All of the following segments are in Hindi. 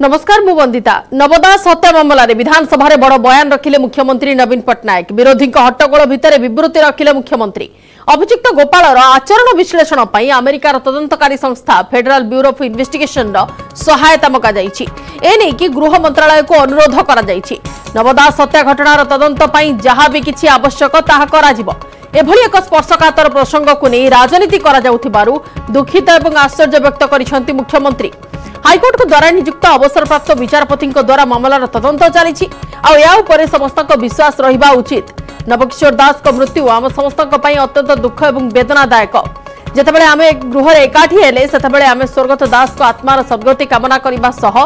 नमस्कार मु वंदिता। नवदास हत्या मामला रे विधानसभा रे बड़ बयान रखिले मुख्यमंत्री नवीन पट्टनायक। विरोधी हट्टगोल भितर विवृत्ति रखिले मुख्यमंत्री। अभियुक्त गोपालर आचरण विश्लेषण पई अमेरिकार तदंतकारी संस्था फेडरल ब्यूरो ऑफ इन्वेस्टिगेशन सहायता मगा जायछि। एने कि गृह मंत्रालय को अनुरोध करा जायछि। नवदास हत्या घटनार तदंत पई जहा भी किछि आवश्यक ताहा करा जिवो। एभली एक स्पर्शकातर प्रसंग को नहीं राजनीति करा जाउथिबारु दुखित एवं आश्चर्य व्यक्त करिसेंति मुख्यमंत्री। हाईकोर्ट को द्वारा नियुक्त अवसरप्राप्त विचारपति द्वारा मामलार तदंत चली समस्त विश्वास रहिबा उचित। नवकिशोर दास को मृत्यु आम समस्त अत्यंत दुख और वेदनादायक। जितेबाला आम गृह एकाठी हेले सेतेबाला आम स्वर्गत दास को आत्मार सद्गति कामना करने सह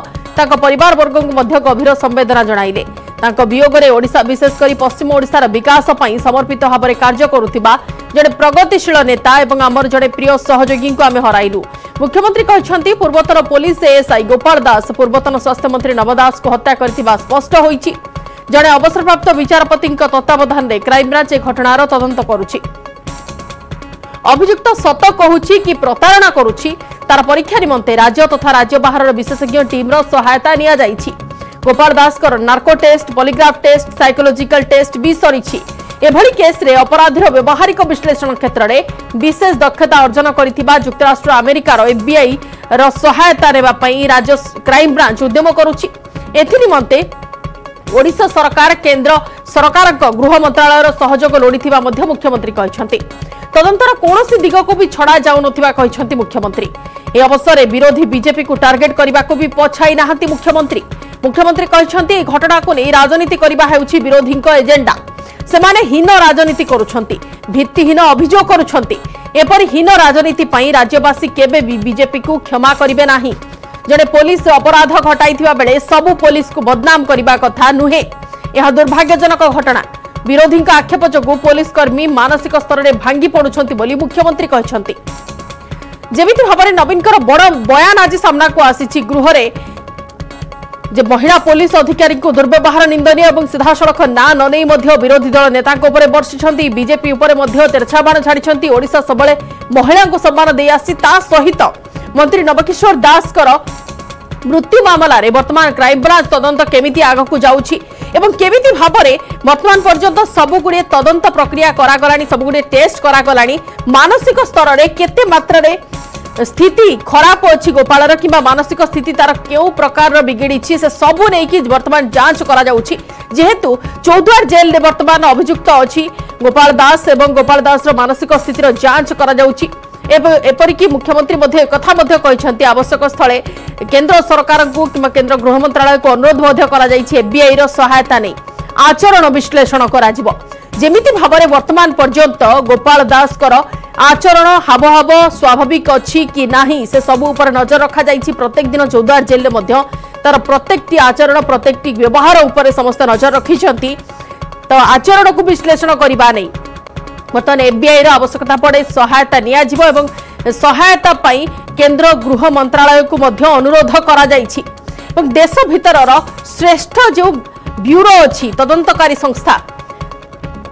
परिवार वर्ग को गभीर संवेदना जणाइले। वियोग में ओडिशा विशेषकर पश्चिम ओडिशार विकास पई समर्पित भाव में कार्य करुथिबा जड़े प्रगतिशील नेता और आमर जड़े प्रिय सहयोगी को आम हराइलु। मुख्यमंत्री कहते पूर्वतन पुलिस एएसआई गोपाल दास पूर्वतन स्वास्थ्य मंत्री नवदास को हत्या करथिबा स्पष्ट होईछि। जड़े अवसरप्राप्त विचारपति तत्वावधान में क्राइमब्रांच घटनार तदंत करुछि। अभियुक्त सत कहूछि कि प्रतारणा करुछि तार परीक्षा निमंते राज्य तथा राज्य बाहर विशेषज्ञ टीम सहायता निया जाइछि। Gopal Das narco test polygraph test psychological test भी सरीछि। एभली केस रे अपराधीर व्यवहारिक विश्लेषण क्षेत्र में विशेष दक्षता अर्जन करिथिबा युक्तराष्ट्र अमेरिकार एफबीआई रो सहायता नेबा पई राज्य क्राइमब्रांच उद्यम करुछि। एथि निमंते ओडिशा सरकार केंद्र सरकार गृह मंत्रालय सहयोग लोड़ीथिबा मध्य मुख्यमंत्री कहछन्ति। तदंतर कोनोसी दिग को भी छड़ा जाउनथिबा कहछन्ति मुख्यमंत्री। ए अवसर में विरोधी बीजेपी को टार्गेट करने को भी पछाई नाहंती मुख्यमंत्री। मुख्यमंत्री कहछन्ति घटना को नहीं राजनीति करबा हेउछि विरोधी एजेंडा। सेमाने हीन राजनीति करुछन्ति भित्तिहीन अभियोग करुछन्ति। एपरि हीन राजनीति पई राज्यवासी केबे भी बीजेपी को क्षमा करिवे नाही। जड़े पुलिस अपराध घटाइथिबा बेले सबु पुलिस को बदनाम करबा कथा नुहे। यह दुर्भाग्यजनक घटना। विरोधी आक्षेप जोगु पुलिस कर्मी मानसिक स्तर में भांगी पड़ुछन्ति बोली मुख्यमंत्री कहछन्ति। जेमिति भाबरे नवीनकर बड़ बयान आज सामना को आसीछि गृह रे जे महिला पुलिस अधिकारी को दुर्व्यवहार निंदनीय और सीधासड़ख ना ननै विरोधी दल नेता बर्षिंट बीजेपी तेरछा बाण छाड़ी। ओडिशा सबले महिला को सम्मान दे आसी ता सहित मंत्री नवकिशोर दास मृत्यु मामला रे वर्तमान क्राइमब्रांच तदंत केमिति आगकु जाउछि एवं केमिति भाबरे वर्तमान पर्यंत सबुगुडे तदंत प्रक्रिया करागलानी सबुगुडे टेस्ट करागलानी मानसिक स्तर रे केते मात्रा रे स्थिति खराब अच्छी गोपालर कि मानसिक स्थिति तार क्यों प्रकार बिगिड़ी से सबू नहीं वर्तमान जांच करा जाउछि। जेहेतु चौद्वार जेल रे वर्तमान अभियुक्त अच्छी गोपाल दास एवं गोपाल दास मानसिक स्थितिर जांच करा जाउछि। एपरिकी मुख्यमंत्री कथा कहते आवश्यक स्थले केंद्र सरकार को कि केंद्र गृह मंत्रालय को अनुरोध करा जाइछि एफबीआई रो सहायता नहीं आचरण विश्लेषण करा जिवो। जेमिति भाबरे वर्तमान पर्यंत गोपाल दास आचरण हावभाव स्वाभाविक अच्छी कि नाही से सबू ऊपर नजर रखा जाइछि। प्रत्येक दिन चौद्वार जेल में तार प्रत्येक आचरण प्रत्येक व्यवहार उपर समस्त नजर रखिछन्ति। तो आचरण को विश्लेषण करबा नहीं बर्तमान एफबीआई रो आवश्यकता पड़े सहायता निया जिवो एवं सहायता पाई केंद्र गृह मंत्रालय को मध्य अनुरोध करा जाइछि। एवं देश भितर श्रेष्ठ जो ब्यूरो अच्छी तदंतकारी संस्था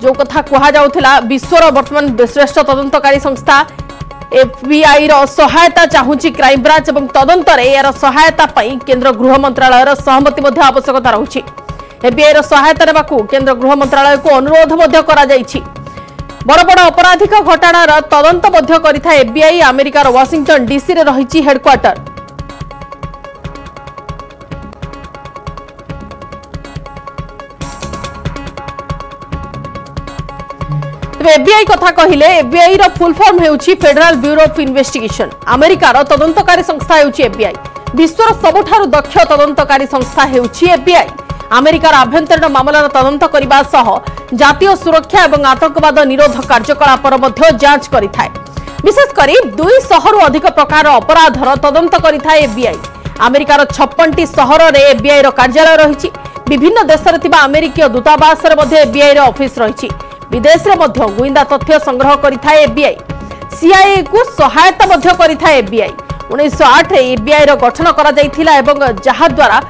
जो कथा कहा जाउथिला विश्वर वर्तमान श्रेष्ठ तदंतकारी संस्था एफबीआई रो सहायता चाहूची क्राइमब्रांच एवं तदंत रे यार सहायता पाई केंद्र गृह मंत्रालय रो सहमति मध्य आवश्यकता रहुची। एफबीआई रो सहायता नेबाकू केंद्र गृह मंत्रालय को अनुरोध मध्य करा जाइछि। बड़ बड़ अपराधिक घटनार तदंत मध्य करिथा एफबीआई अमेरिकार वाशिंगटन डीसी रे रहिछि हेडक्वार्टर। एफबीआई कथा कहिले एफबीआई रो फुल फॉर्म हेउछि फेडरल ब्यूरो ऑफ इन्वेस्टिगेशन। अमेरिकार तदंतकारी संस्था हेउछि एफबीआई। विश्वर सबुठारु दक्ष तदंतकारी संस्था हेउछि एफबीआई। अमेरिकार आभ्यंतरीण मामलार तदंत करबा सह जातीय सुरक्षा और आतंकवाद निरोध कार्यकलापर मध्य जांच करिथाय। विशेष करी 200 रु अधिक प्रकार अपराधर तदंत करिथाय एफबीआई। अमेरिकार 56टी सहर रे एफबीआई रो कार्यालय रहिछि। विभिन्न देश रे तिबा अमेरिकीय दूतावास रे मध्य एफबीआई रो ऑफिस रहिछि। विदेश रे मध्य गुइंदा तथ्य संग्रह करिथाय एफबीआई। सीआईए को सहायता मध्य करिथाय एफबीआई। 1908 रे एफबीआई रो गठन करा जायथिला एवं जहा द्वारा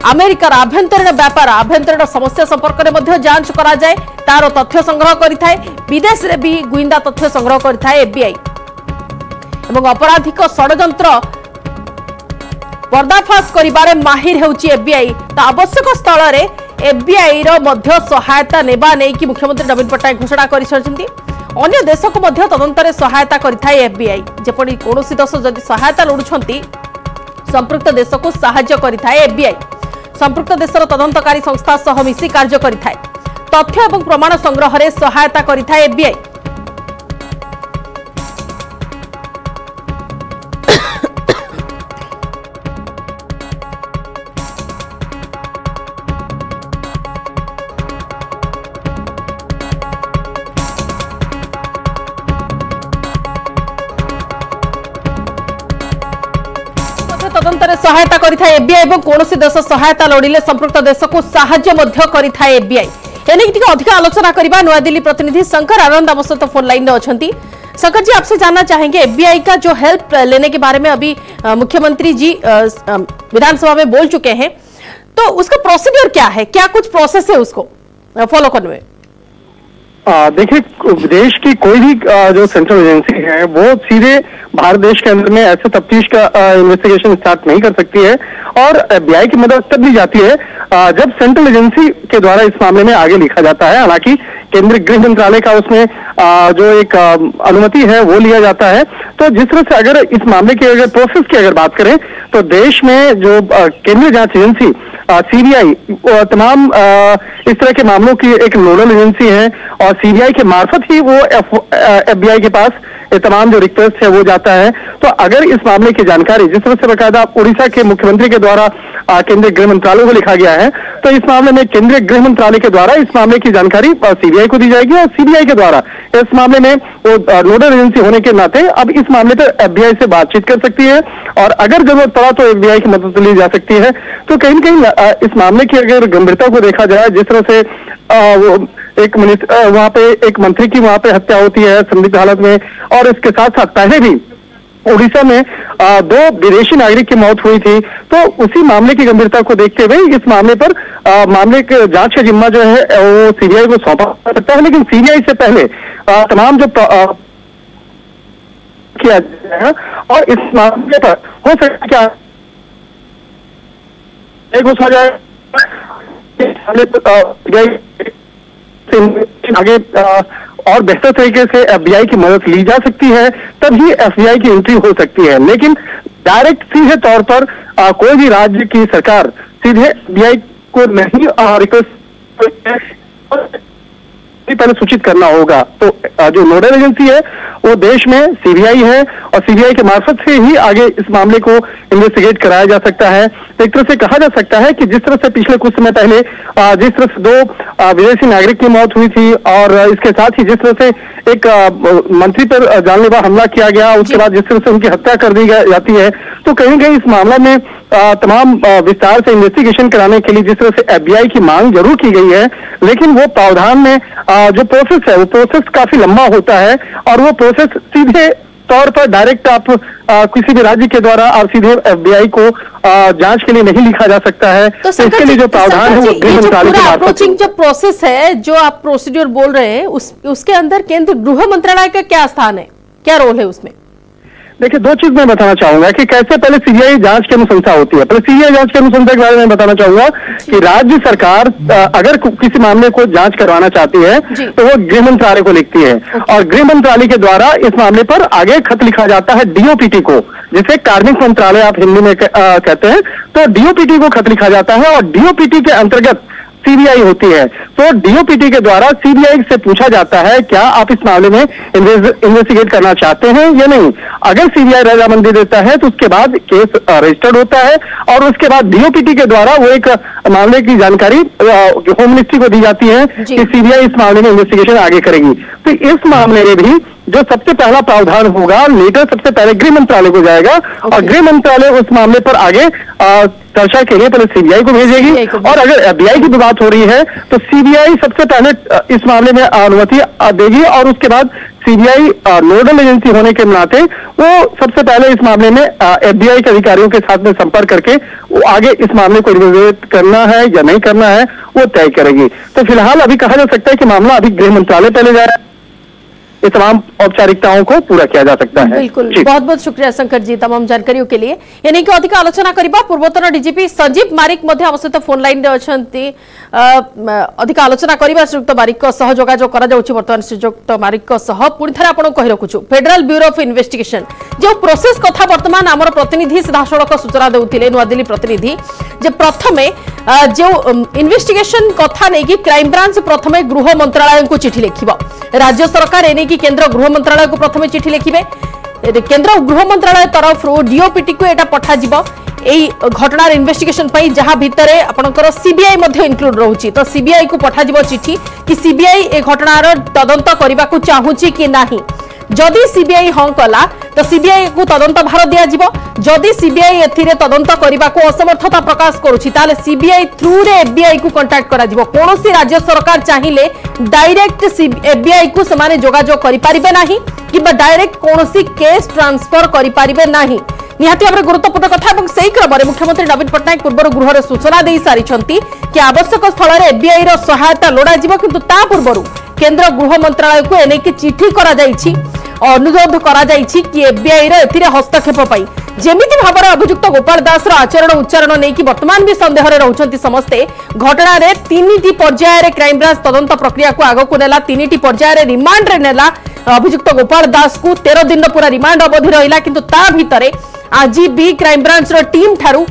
अमेरिकार आभ्यंतरीण व्यापार आभ्यंतरीण समस्या संपर्क में मध्य जांच करा जाए तार तथ्य संग्रह करिथाय। विदेश रे भी गुइंदा तथ्य संग्रह करिथाय एफबीआई एवं आपराधिक षड्यंत्र पर्दाफाश करिबारे माहिर हेउची एफबीआई तो आवश्यक स्थल रे एफबीआई रो मध्य सहायता नेबा नै कि मुख्यमंत्री नवीन पट्टनायक घोषणा करिसरछंती। अन्य देश को मध्य तदंतरे सहायता करिथाय एफबीआई जेपरि कोनोसी देश जदि सहायता लोडुछंती संपृक्त देश को सहायता करिथाय एफबीआई। संपृक्त देशर तदंतकारी संस्था सह मिसी कार्य करिथाय तथ्य एवं प्रमाण संग्रह रे सहायता करिथाय एफबीआई। तदंतरे सहायता करिथाय एफबीआई एवं कोनोसी देश सहायता लोडिले संपृक्त देश को साहाय्य मध्य करिथाय एफबीआई। एनेक टिके अधिक आलोचना करबा नया दिल्ली प्रतिनिधि शंकर आनंद आम सहित फोन लाइन में अछंती। शंकर जी, आपसे जानना चाहेंगे एफबीआई का जो हेल्प लेने के बारे में अभी मुख्यमंत्री जी विधानसभा में बोल चुके हैं, तो उसका प्रोसीड्यूर क्या है, क्या कुछ प्रोसेस है उसको फॉलो करने में? देखिए, देश की कोई भी जो सेंट्रल एजेंसी है वो सीधे भारत देश के अंदर में ऐसे तफ्तीश का इन्वेस्टिगेशन स्टार्ट नहीं कर सकती है और एफबीआई की मदद तब ली जाती है जब सेंट्रल एजेंसी के द्वारा इस मामले में आगे लिखा जाता है। हालांकि केंद्रीय गृह मंत्रालय का उसमें जो एक अनुमति है वो लिया जाता है। तो जिस तरह से अगर इस मामले की अगर प्रोसेस की अगर बात करें तो देश में जो केंद्रीय जांच एजेंसी सीबीआई तमाम इस तरह के मामलों की एक नोडल एजेंसी है और सीबीआई के मार्फत ही वो एफबीआई के पास तमाम जो रिक्वेस्ट है वो जाता है। तो अगर इस मामले की जानकारी जिस तरह से बकायदा उड़ीसा के मुख्यमंत्री के द्वारा केंद्रीय गृह मंत्रालय को लिखा गया है, तो इस मामले में केंद्रीय गृह मंत्रालय के द्वारा इस मामले की जानकारी सीबीआई को दी जाएगी और सीबीआई के द्वारा इस मामले में वो नोडल एजेंसी होने के नाते अब इस मामले पर एफबीआई से बातचीत कर सकती है और अगर जरूरत पड़ा तो एफबीआई की मदद ली जा सकती है। तो कहीं न कहीं इस मामले की अगर गंभीरता को देखा जाए, जिस तरह से वहां पे एक मंत्री की वहां पे हत्या होती है संदिग्ध हालत में और इसके साथ साथ पहले भी उड़ीसा में 2 विदेशी नागरिक की मौत हुई थी। तो उसी मामले की गंभीरता को देखते हुए इस मामले पर मामले के जांच का जिम्मा जो है वो सीबीआई को सौंपा जा सकता है, लेकिन सीबीआई से पहले तमाम जो किया जाएगा और इस मामले पर हो सकता क्या घुसा जाए आगे और बेहतर तरीके से एफबीआई की मदद ली जा सकती है, तभी एफबीआई की एंट्री हो सकती है। लेकिन डायरेक्ट सीधे तौर पर कोई भी राज्य की सरकार सीधे एफबीआई को नहीं रिक्वेस्ट पहले सूचित करना होगा। तो जो नोडल एजेंसी है वो देश में सीबीआई है और सीबीआई के मार्फत से ही आगे इस मामले को इन्वेस्टिगेट कराया जा सकता है। तो एक तरह से कहा जा सकता है कि जिस तरह से पिछले कुछ समय पहले जिस तरह से 2 विदेशी नागरिक की मौत हुई थी और इसके साथ ही जिस तरह से एक मंत्री पर जानलेवा हमला किया गया, उसके बाद जिस तरह से उनकी हत्या कर दी जाती है, तो कहीं न कहीं इस मामला में तमाम विस्तार से इन्वेस्टिगेशन कराने के लिए जिस तरह से एफबीआई की मांग जरूर की गई है, लेकिन वो प्रावधान में जो प्रोसेस है वो प्रोसेस काफी लंबा होता है और वो प्रोसेस सीधे तौर पर डायरेक्ट आप किसी भी राज्य के द्वारा और सीधे एफबीआई को जांच के लिए नहीं लिखा जा सकता है। तो इसके लिए जो प्रावधान है वो गृह मंत्रालय के अप्रोचिंग जो प्रोसेस है, जो आप प्रोसीड्यूर बोल रहे हैं, उसके अंदर केंद्रीय गृह मंत्रालय का क्या स्थान है, क्या रोल है उसमें? देखिए, 2 चीज मैं बताना चाहूंगा कि कैसे पहले सीबीआई जांच की अनुशंसा होती है। पहले सीबीआई जांच की अनुशंसा के बारे में बताना चाहूंगा कि राज्य सरकार अगर किसी मामले को जांच करवाना चाहती है तो वो गृह मंत्रालय को लिखती है और गृह मंत्रालय के द्वारा इस मामले पर आगे खत लिखा जाता है डीओपीटी को, जिसे कार्मिक मंत्रालय आप हिंदी में कहते हैं। तो डीओपीटी को खत लिखा जाता है और डीओपीटी के अंतर्गत सीबीआई होती है। तो डीओपीटी के द्वारा सीबीआई से पूछा जाता है क्या आप इस मामले में इन्वेस्टिगेट करना चाहते हैं या नहीं। अगर सीबीआई रजामंदी देता है तो उसके बाद केस रजिस्टर्ड होता है और उसके बाद डीओपीटी के द्वारा वो एक मामले की जानकारी होम मिनिस्ट्री को दी जाती है कि सीबीआई इस मामले में इन्वेस्टिगेशन आगे करेगी। तो इस मामले में भी जो सबसे पहला प्रावधान होगा, लेटर सबसे पहले गृह मंत्रालय को जाएगा और गृह मंत्रालय उस मामले पर आगे चर्चा के लिए पहले सीबीआई को भेजेगी और अगर एफबीआई की भी बात हो रही है तो सीबीआई सबसे पहले इस मामले में अनुमति देगी और उसके बाद सीबीआई नोडल एजेंसी होने के नाते वो सबसे पहले इस मामले में एफबीआई के अधिकारियों के साथ में संपर्क करके वो आगे इस मामले को इन्वेस्टिगेट करना है या नहीं करना है वो तय करेगी। तो फिलहाल अभी कहा जा सकता है कि मामला अभी गृह मंत्रालय पहले जाएगा। ये तमाम औपचारिकताओं को पूरा किया जा सकता है। बिल्कुल, बहुत बहुत शुक्रिया शंकर जी तमाम जानकारियों के लिए। यानी कि अधिक आलोचना करबा पूर्वतन डीजीपी संजीव मारिक मध्य हम सहित फोन लाइन रे अछंती। अधिक आलोचना करबा श्रीयुक्त मारिक को सह जोगाजोग करा जाउछि। वर्तमान श्रीयुक्त मारिक को सह पुणी थरे आपण कहि रखुछु फेडरल ब्यूरो ऑफ इन्वेस्टिगेशन जो प्रोसेस कथा वर्तमान आमर प्रतिनिधि सीधासड़क सूचना देउथिले नुआ दिल्ली प्रतिनिधि जे प्रथमे जो इन्वेस्टिगेशन कथा नै कि क्राइम ब्रांच प्रथमे गृह मंत्रालय को चिठी लिखिबो। राज्य सरकार एने की केंद्र गृह मंत्रालय को प्रथमे चिठी लिखिबे। केंद्र गृह मंत्रालय तरफ डीओपीटी को एटा पठा जिवो एई घटनार इन्वेस्टिगेशन पई जहां भितरे आपनकर सीबीआई मध्ये इंक्लूड रहउची। तो सीबीआई को पठा जिवो चिठी कि सीबीआई ए घटनार तदंत करबा को चाहूची कि नाही। जदि सीबीआई हां कला तो सीबीआई को तदंत भार दिया जिवो। जदि सीबीआई एथिरे तदंत करबा को असमर्थता प्रकाश करूची ताले सीबीआई थ्रू रे एफबीआई को कांटेक्ट करा जिवो। कोनोसी राज्य सरकार चाहिले डायरेक्ट एफबीआई को समाने जोगाजोग करि परिबे नाही किबा डायरेक्ट कोनोसी केस ट्रांसफर करि परिबे नाही। निहाती भाव गुरुत्वपूर्ण कथा और से क्रम में मुख्यमंत्री नवीन पट्टनायक पूर्व गृह में सूचना दे सारी कि आवश्यक स्थल में एफबीआई सहायता लोड़ा किंतु ता पूर्व केंद्र गृह मंत्रालय को एने की चिठी करा जाइछि अनुरोध करा जाइछि कि एफबीआई एथिरे हस्तक्षेप पाई जेमिति भाव में अभियुक्त गोपाल दास आचरण उच्चारण नहीं कि वर्तमान भी संदेह रहउछंती समस्ते। घटना रे 3टी पर्याय रे क्राइम ब्रांच तदंत प्रक्रिया को आगो को नेला 3टी पर्याय रे रिमांड रे नेला अभियुक्त गोपाल दास को 13 दिन पूरा रिमांड अवधि रहिला किंतु ता भितरे आज भी क्राइम ब्रांच रो टीम ठारू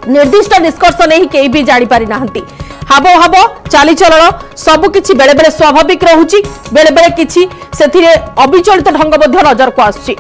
निर्दिष्ट निष्कर्ष नहीं कई भी जानी पारि नाहंती। हाबो हाबो चाली चलन सबकिछि बेले बेले स्वाभाविक रहुछि बेले बेले किछि सेथिरे अविचलित ढंग मध्य नजर को आसुछि।